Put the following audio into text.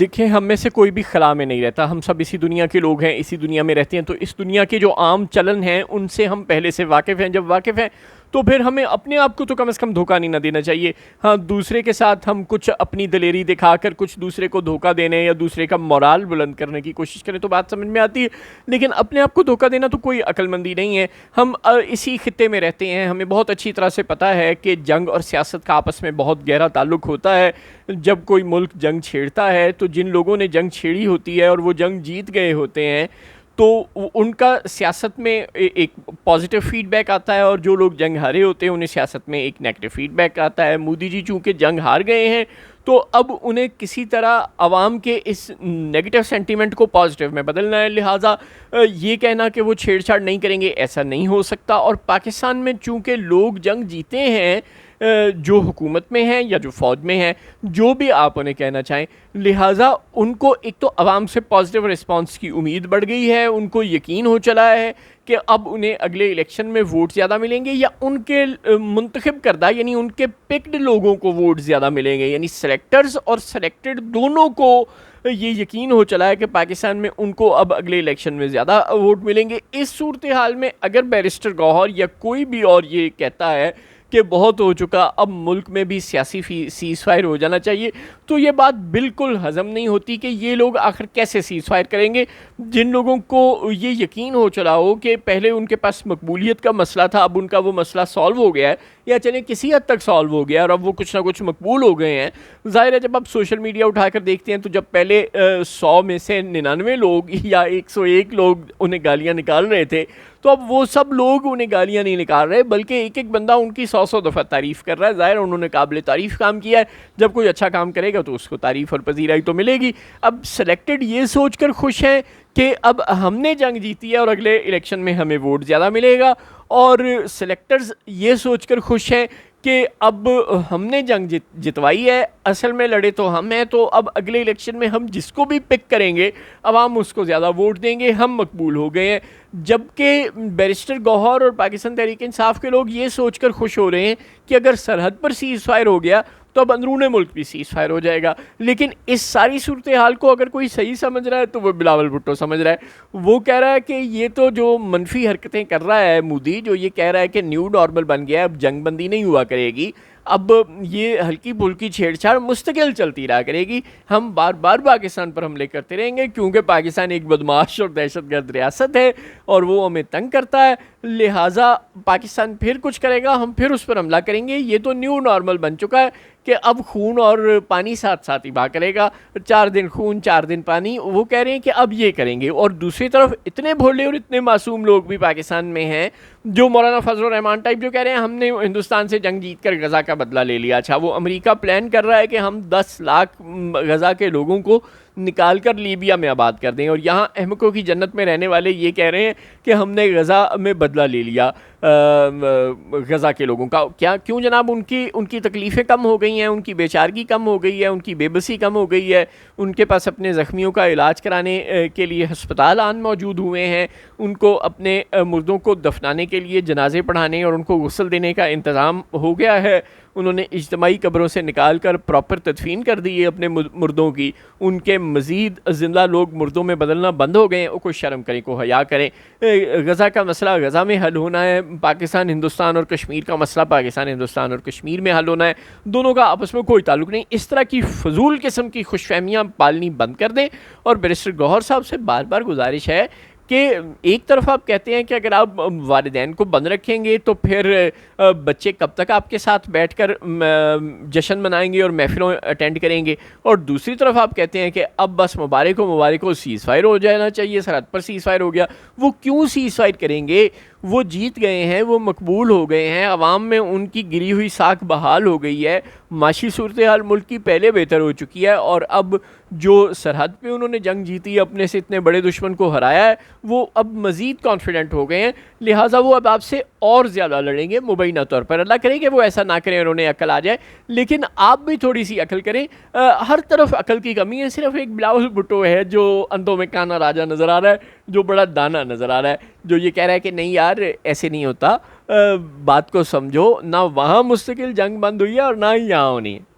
دیکھیں ہم میں سے کوئی بھی خلا میں نہیں رہتا، ہم سب اسی دنیا کے لوگ ہیں، اسی دنیا میں رہتے ہیں، تو اس دنیا کے جو عام چلن ہیں ان سے ہم پہلے سے واقف ہیں. جب واقف ہیں تو پھر ہمیں اپنے آپ کو تو کم از کم دھوکہ نہیں نہ دینا چاہیے. ہاں دوسرے کے ساتھ ہم کچھ اپنی دلیری دکھا کر کچھ دوسرے کو دھوکہ دینے یا دوسرے کا مورال بلند کرنے کی کوشش کریں تو بات سمجھ میں آتی ہے، لیکن اپنے آپ کو دھوکہ دینا تو کوئی عقل مندی نہیں ہے. ہم اسی خطے میں رہتے ہیں، ہمیں بہت اچھی طرح سے پتہ ہے کہ جنگ اور سیاست کا آپس میں بہت گہرا تعلق ہوتا ہے. جب کوئی ملک جنگ چھیڑتا ہے تو جن لوگوں نے جنگ چھیڑی ہوتی ہے اور وہ جنگ جیت گئے ہوتے ہیں تو ان کا سیاست میں ایک پازیٹیو فیڈ بیک آتا ہے، اور جو لوگ جنگ ہارے ہوتے ہیں انہیں سیاست میں ایک نیگیٹو فیڈ بیک آتا ہے. مودی جی چونکہ جنگ ہار گئے ہیں تو اب انہیں کسی طرح عوام کے اس نیگیٹو سینٹیمنٹ کو پازیٹیو میں بدلنا ہے، لہٰذا یہ کہنا کہ وہ چھیڑ چھاڑ نہیں کریں گے ایسا نہیں ہو سکتا. اور پاکستان میں چونکہ لوگ جنگ جیتے ہیں، جو حکومت میں ہیں یا جو فوج میں ہیں، جو بھی آپ انہیں کہنا چاہیں، لہٰذا ان کو ایک تو عوام سے پازیٹیو رسپانس کی امید بڑھ گئی ہے، ان کو یقین ہو چلا ہے کہ اب انہیں اگلے الیکشن میں ووٹ زیادہ ملیں گے، یا ان کے منتخب کردہ یعنی ان کے پکڈ لوگوں کو ووٹ زیادہ ملیں گے. یعنی سلیکٹرز اور سلیکٹڈ دونوں کو یہ یقین ہو چلا ہے کہ پاکستان میں ان کو اب اگلے الیکشن میں زیادہ ووٹ ملیں گے. اس صورتحال میں اگر بیرسٹر گوہر یا کوئی بھی اور یہ کہتا ہے کہ بہت ہو چکا، اب ملک میں بھی سیاسی سیز فائر ہو جانا چاہیے، تو یہ بات بالکل ہضم نہیں ہوتی کہ یہ لوگ آخر کیسے سیز فائر کریں گے. جن لوگوں کو یہ یقین ہو چلا ہو کہ پہلے ان کے پاس مقبولیت کا مسئلہ تھا، اب ان کا وہ مسئلہ سالو ہو گیا ہے، یا چلیں کسی حد تک سالو ہو گیا اور اب وہ کچھ نہ کچھ مقبول ہو گئے ہیں. ظاہر ہے جب آپ سوشل میڈیا اٹھا کر دیکھتے ہیں تو جب پہلے 100 میں سے 99 لوگ یا 101 لوگ انہیں گالیاں نکال رہے تھے، تو اب وہ سب لوگ انہیں گالیاں نہیں نکال رہے بلکہ ایک ایک بندہ ان کی 100 دفعہ تعریف کر رہا ہے. ظاہر انہوں نے قابل تعریف کام کیا ہے، جب کوئی اچھا کام کرے گا تو اس کو تعریف اور پذیرائی تو ملے گی. اب سلیکٹڈ یہ سوچ کر خوش ہیں کہ اب ہم نے جنگ جیتی ہے اور اگلے الیکشن میں ہمیں ووٹ زیادہ ملے گا، اور سلیکٹرز یہ سوچ کر خوش ہیں کہ اب ہم نے جنگ جتوائی ہے، اصل میں لڑے تو ہم ہیں، تو اب اگلے الیکشن میں ہم جس کو بھی پک کریں گے عوام اس کو زیادہ ووٹ دیں گے، ہم مقبول ہو گئے ہیں. جبکہ بیرسٹر گوہر اور پاکستان تحریک انصاف کے لوگ یہ سوچ کر خوش ہو رہے ہیں کہ اگر سرحد پر سیز فائر ہو گیا تو اب اندرون ملک بھی سیز فائر ہو جائے گا. لیکن اس ساری صورتحال کو اگر کوئی صحیح سمجھ رہا ہے تو وہ بلاول بھٹو سمجھ رہا ہے. وہ کہہ رہا ہے کہ یہ تو جو منفی حرکتیں کر رہا ہے مودی، جو یہ کہہ رہا ہے کہ نیو نارمل بن گیا ہے، اب جنگ بندی نہیں ہوا کرے گی، اب یہ ہلکی پھلکی چھیڑ چھاڑ مستقل چلتی رہا کرے گی، ہم بار بار پاکستان پر حملے کرتے رہیں گے کیونکہ پاکستان ایک بدماش اور دہشت گرد ریاست ہے اور وہ ہمیں تنگ کرتا ہے، لہٰذا پاکستان پھر کچھ کرے گا ہم پھر اس پر حملہ کریں گے. یہ تو نیو نارمل بن چکا ہے کہ اب خون اور پانی ساتھ ساتھ ہی بہا کرے گا، 4 دن خون 4 دن پانی. وہ کہہ رہے ہیں کہ اب یہ کریں گے. اور دوسری طرف اتنے بھولے اور اتنے معصوم لوگ بھی پاکستان میں ہیں جو مولانا فضل الرحمان ٹائپ جو کہہ رہے ہیں ہم نے ہندوستان سے جنگ جیت کر غزہ کا بدلہ لے لیا. اچھا، وہ امریکہ پلان کر رہا ہے کہ ہم 10 لاکھ غزہ کے لوگوں کو نکال کر لیبیا میں آباد کر دیں، اور یہاں احمقوں کی جنت میں رہنے والے یہ کہہ رہے ہیں کہ ہم نے غزہ میں بدلہ لے لیا غزہ کے لوگوں کا. کیوں جناب؟ ان کی تکلیفیں کم ہو گئی ہیں، ان کی بیچارگی کم ہو گئی ہے، ان کی بے بسی کم ہو گئی ہے، ان کے پاس اپنے زخمیوں کا علاج کرانے کے لیے ہسپتال موجود ہوئے ہیں، ان کو اپنے مردوں کو دفنانے کے لیے جنازے پڑھانے اور ان کو غسل دینے کا انتظام ہو گیا ہے. انہوں نے اجتماعی قبروں سے نکال کر پراپر تدفین کر دی ہے اپنے مردوں کی. ان کے مزید زندہ لوگ مردوں میں بدلنا بند ہو گئے ہیں. کوئی شرم کریں، کو حیا کریں. غزہ کا مسئلہ غزہ میں حل ہونا ہے، پاکستان ہندوستان اور کشمیر کا مسئلہ پاکستان ہندوستان اور کشمیر میں حل ہونا ہے. دونوں کا آپس میں کوئی تعلق نہیں. اس طرح کی فضول قسم کی خوش فہمیاں پالنی بند کر دیں. اور بیرسٹر گوہر صاحب سے بار بار گزارش ہے کہ ایک طرف آپ کہتے ہیں کہ اگر آپ والدین کو بند رکھیں گے تو پھر بچے کب تک آپ کے ساتھ بیٹھ کر جشن منائیں گے اور محفلوں اٹینڈ کریں گے، اور دوسری طرف آپ کہتے ہیں کہ اب بس مبارک ہو سیز فائر ہو جانا چاہیے، سرحد پر سیز فائر ہو گیا. وہ کیوں سیز فائر کریں گے؟ وہ جیت گئے ہیں، وہ مقبول ہو گئے ہیں، عوام میں ان کی گری ہوئی ساکھ بحال ہو گئی ہے، معاشی صورتحال ملک کی پہلے بہتر ہو چکی ہے، اور اب جو سرحد پہ انہوں نے جنگ جیتی، اپنے سے اتنے بڑے دشمن کو ہرایا ہے، وہ اب مزید کانفیڈنٹ ہو گئے ہیں، لہٰذا وہ اب آپ سے اور زیادہ لڑیں گے مبینہ طور پر. اللہ کرے کہ وہ ایسا نہ کریں اور انہیں عقل آ جائے، لیکن آپ بھی تھوڑی سی عقل کریں. ہر طرف عقل کی کمی ہے، صرف ایک بلاول بھٹو ہے جو اندھوں میں کانا راجا نظر آ رہا ہے، جو بڑا دانا نظر آ رہا ہے، جو یہ کہہ رہا ہے کہ نہیں یار ایسے نہیں ہوتا، بات کو سمجھو، نہ وہاں مستقل جنگ بند ہوئی ہے اور نہ ہی یہاں ہونی ہے.